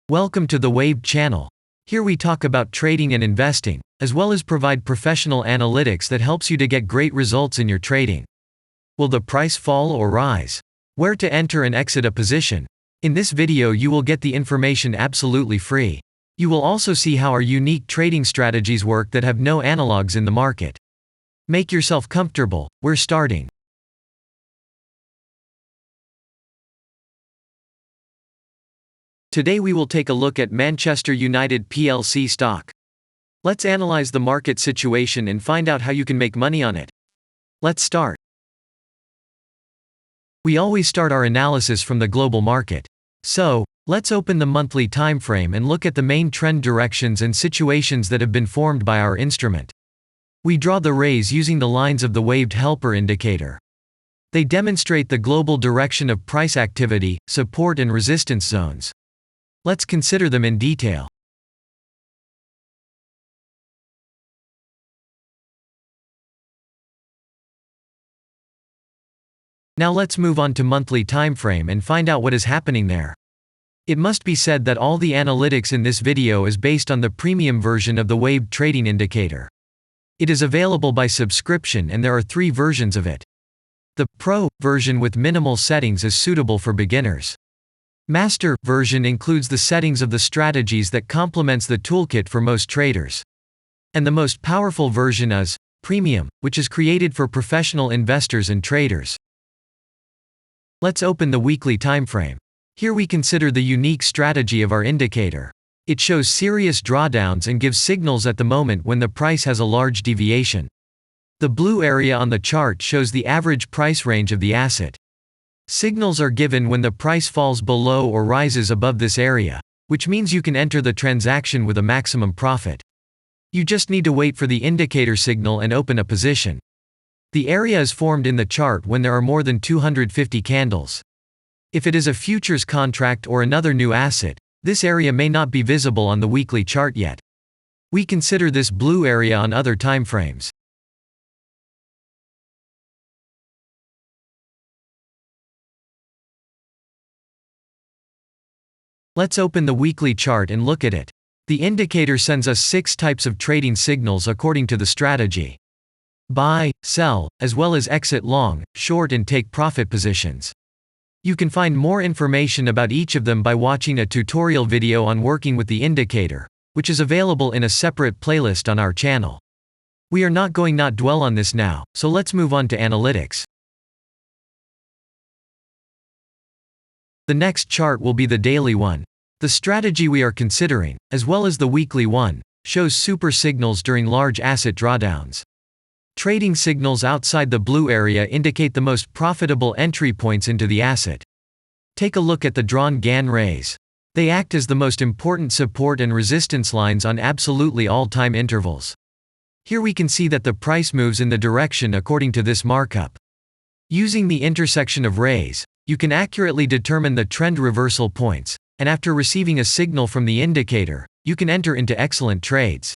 Welcome to the Waved channel. Here we talk about trading and investing, as well as provide professional analytics that helps you to get great results in your trading. Will the price fall or rise? Where to enter and exit a position? In this video you will get the information absolutely free. You will also see how our unique trading strategies work that have no analogs in the market. Make yourself comfortable, we're starting. Today we will take a look at Manchester United Plc stock. Let's analyze the market situation and find out how you can make money on it. Let's start. We always start our analysis from the global market. So, let's open the monthly time frame and look at the main trend directions and situations that have been formed by our instrument. We draw the rays using the lines of the waved helper indicator. They demonstrate the global direction of price activity, support and resistance zones. Let's consider them in detail. Now let's move on to monthly time frame and find out what is happening there. It must be said that all the analytics in this video is based on the premium version of the waved trading indicator. It is available by subscription and there are 3 versions of it. The Pro version with minimal settings is suitable for beginners. Master version includes the settings of the strategies that complements the toolkit for most traders. And the most powerful version is Premium, which is created for professional investors and traders. Let's open the weekly time frame. Here we consider the unique strategy of our indicator. It shows serious drawdowns and gives signals at the moment when the price has a large deviation. The blue area on the chart shows the average price range of the asset. Signals are given when the price falls below or rises above this area, which means you can enter the transaction with a maximum profit. You just need to wait for the indicator signal and open a position. The area is formed in the chart when there are more than 250 candles. If it is a futures contract or another new asset, this area may not be visible on the weekly chart yet. We consider this blue area on other time frames. Let's open the weekly chart and look at it. The indicator sends us 6 types of trading signals according to the strategy. Buy, sell, as well as exit long, short and take profit positions. You can find more information about each of them by watching a tutorial video on working with the indicator, which is available in a separate playlist on our channel. We are not going to dwell on this now, so let's move on to analytics. The next chart will be the daily one. The strategy we are considering, as well as the weekly one, shows super signals during large asset drawdowns. Trading signals outside the blue area indicate the most profitable entry points into the asset. Take a look at the drawn GAN rays. They act as the most important support and resistance lines on absolutely all time intervals. Here we can see that the price moves in the direction according to this markup. Using the intersection of rays, you can accurately determine the trend reversal points, and after receiving a signal from the indicator, you can enter into excellent trades.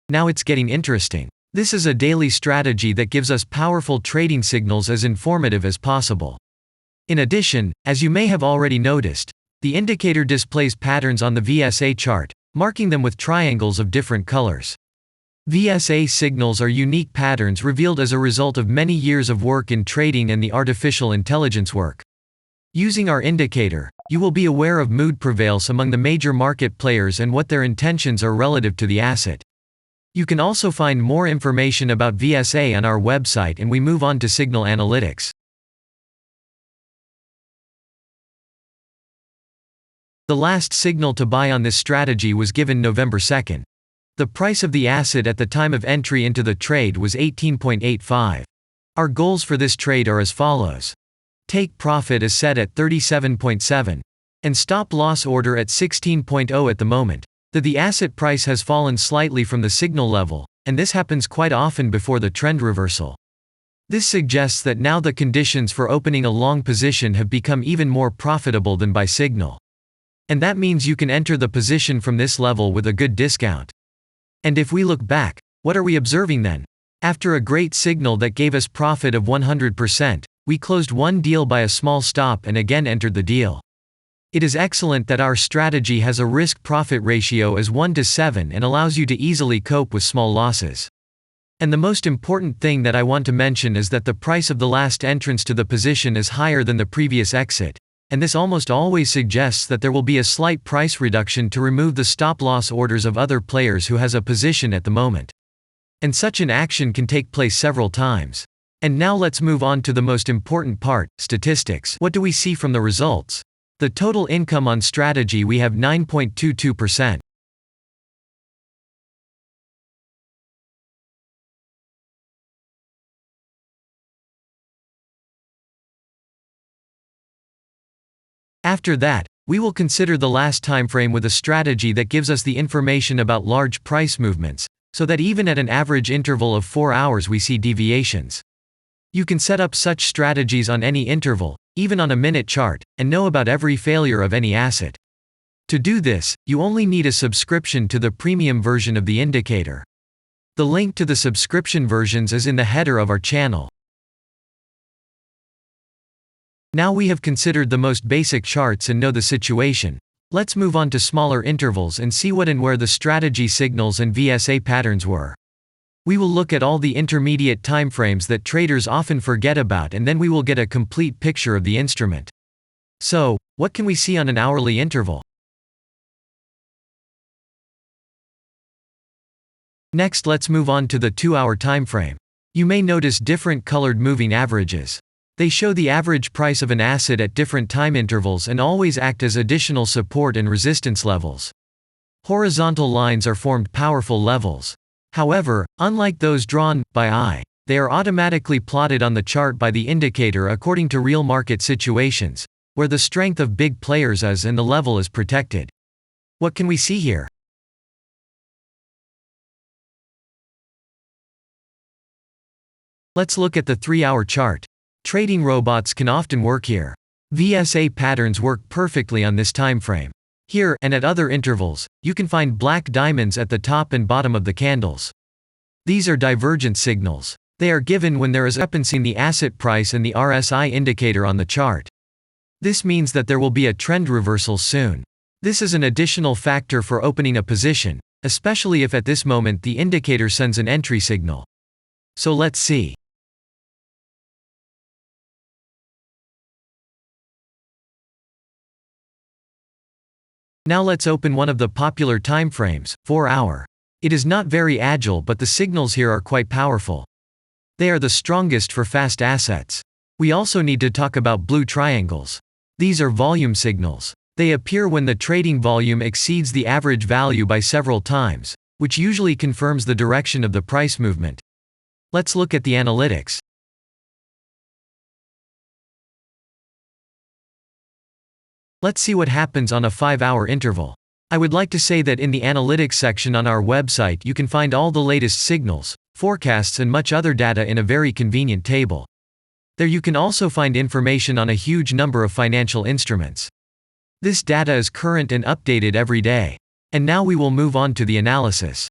Now it's getting interesting. This is a daily strategy that gives us powerful trading signals as informative as possible. In addition, as you may have already noticed, the indicator displays patterns on the VSA chart, marking them with triangles of different colors. VSA signals are unique patterns revealed as a result of many years of work in trading and the artificial intelligence work. Using our indicator, you will be aware of mood prevails among the major market players and what their intentions are relative to the asset. You can also find more information about VSA on our website, and we move on to signal analytics. The last signal to buy on this strategy was given November 2nd. The price of the asset at the time of entry into the trade was 18.85. Our goals for this trade are as follows. Take profit is set at 37.7. And stop loss order at 16.0 at the moment. The asset price has fallen slightly from the signal level, and this happens quite often before the trend reversal. This suggests that now the conditions for opening a long position have become even more profitable than by signal. And that means you can enter the position from this level with a good discount. And if we look back, what are we observing then? After a great signal that gave us profit of 100%, we closed one deal by a small stop and again entered the deal. It is excellent that our strategy has a risk-profit ratio as 1:7 and allows you to easily cope with small losses. And the most important thing that I want to mention is that the price of the last entrance to the position is higher than the previous exit, and this almost always suggests that there will be a slight price reduction to remove the stop-loss orders of other players who has a position at the moment. And such an action can take place several times. And now let's move on to the most important part, statistics. What do we see from the results? The total income on strategy, we have 9.22%. After that, we will consider the last time frame with a strategy that gives us the information about large price movements, so that even at an average interval of 4 hours we see deviations. You can set up such strategies on any interval, even on a minute chart, and know about every failure of any asset. To do this, you only need a subscription to the premium version of the indicator. The link to the subscription versions is in the header of our channel. Now we have considered the most basic charts and know the situation. Let's move on to smaller intervals and see what and where the strategy signals and VSA patterns were. We will look at all the intermediate timeframes that traders often forget about, and then we will get a complete picture of the instrument. So, what can we see on an hourly interval? Next, let's move on to the 2-hour timeframe. You may notice different colored moving averages. They show the average price of an asset at different time intervals and always act as additional support and resistance levels. Horizontal lines are formed powerful levels. However, unlike those drawn by eye, they are automatically plotted on the chart by the indicator according to real market situations, where the strength of big players is and the level is protected. What can we see here? Let's look at the 3-hour chart. Trading robots can often work here. VSA patterns work perfectly on this time frame. Here, and at other intervals, you can find black diamonds at the top and bottom of the candles. These are divergent signals. They are given when there is a discrepancy in the asset price and the RSI indicator on the chart. This means that there will be a trend reversal soon. This is an additional factor for opening a position, especially if at this moment the indicator sends an entry signal. So let's see. Now let's open one of the popular timeframes, 4-hour. It is not very agile, but the signals here are quite powerful. They are the strongest for fast assets. We also need to talk about blue triangles. These are volume signals. They appear when the trading volume exceeds the average value by several times, which usually confirms the direction of the price movement. Let's look at the analytics. Let's see what happens on a 5-hour interval. I would like to say that in the analytics section on our website you can find all the latest signals, forecasts and much other data in a very convenient table. There you can also find information on a huge number of financial instruments. This data is current and updated every day. And now we will move on to the analysis.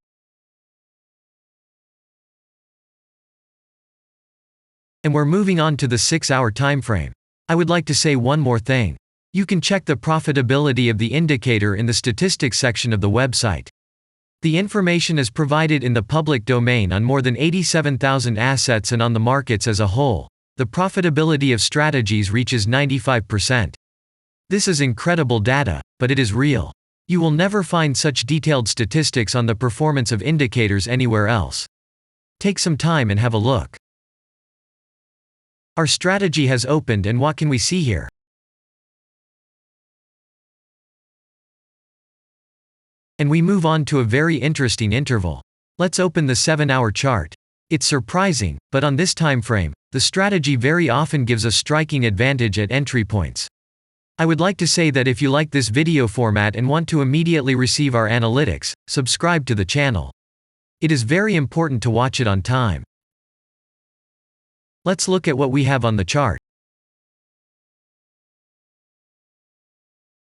And we're moving on to the 6-hour timeframe. I would like to say one more thing. You can check the profitability of the indicator in the statistics section of the website. The information is provided in the public domain on more than 87,000 assets, and on the markets as a whole, the profitability of strategies reaches 95%. This is incredible data, but it is real. You will never find such detailed statistics on the performance of indicators anywhere else. Take some time and have a look. Our strategy has opened, and what can we see here? And we move on to a very interesting interval. Let's open the 7-hour chart. It's surprising, but on this time frame, the strategy very often gives a striking advantage at entry points. I would like to say that if you like this video format and want to immediately receive our analytics, subscribe to the channel. It is very important to watch it on time. Let's look at what we have on the chart.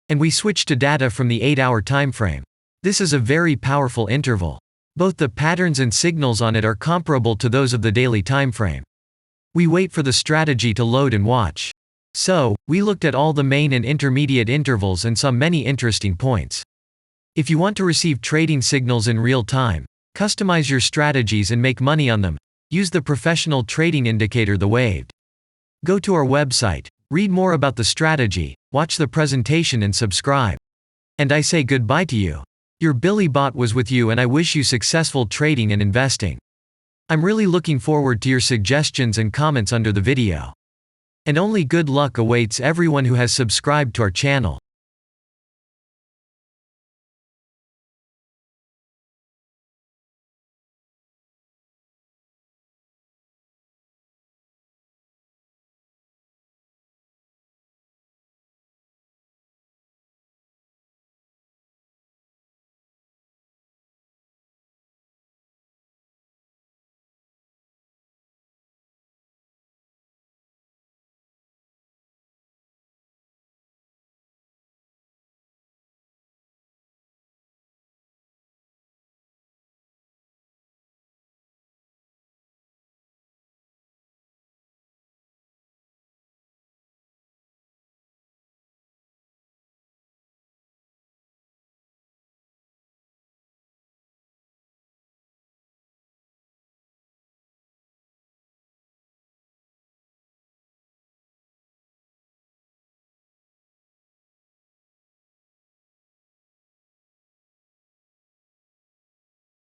And we switch to data from the 8-hour time frame. This is a very powerful interval. Both the patterns and signals on it are comparable to those of the daily time frame. We wait for the strategy to load and watch. So, we looked at all the main and intermediate intervals and saw many interesting points. If you want to receive trading signals in real time, customize your strategies and make money on them, use the professional trading indicator, the waved. Go to our website, read more about the strategy, watch the presentation and subscribe. And I say goodbye to you. Your Billy Bot was with you, and I wish you successful trading and investing. I'm really looking forward to your suggestions and comments under the video. And only good luck awaits everyone who has subscribed to our channel.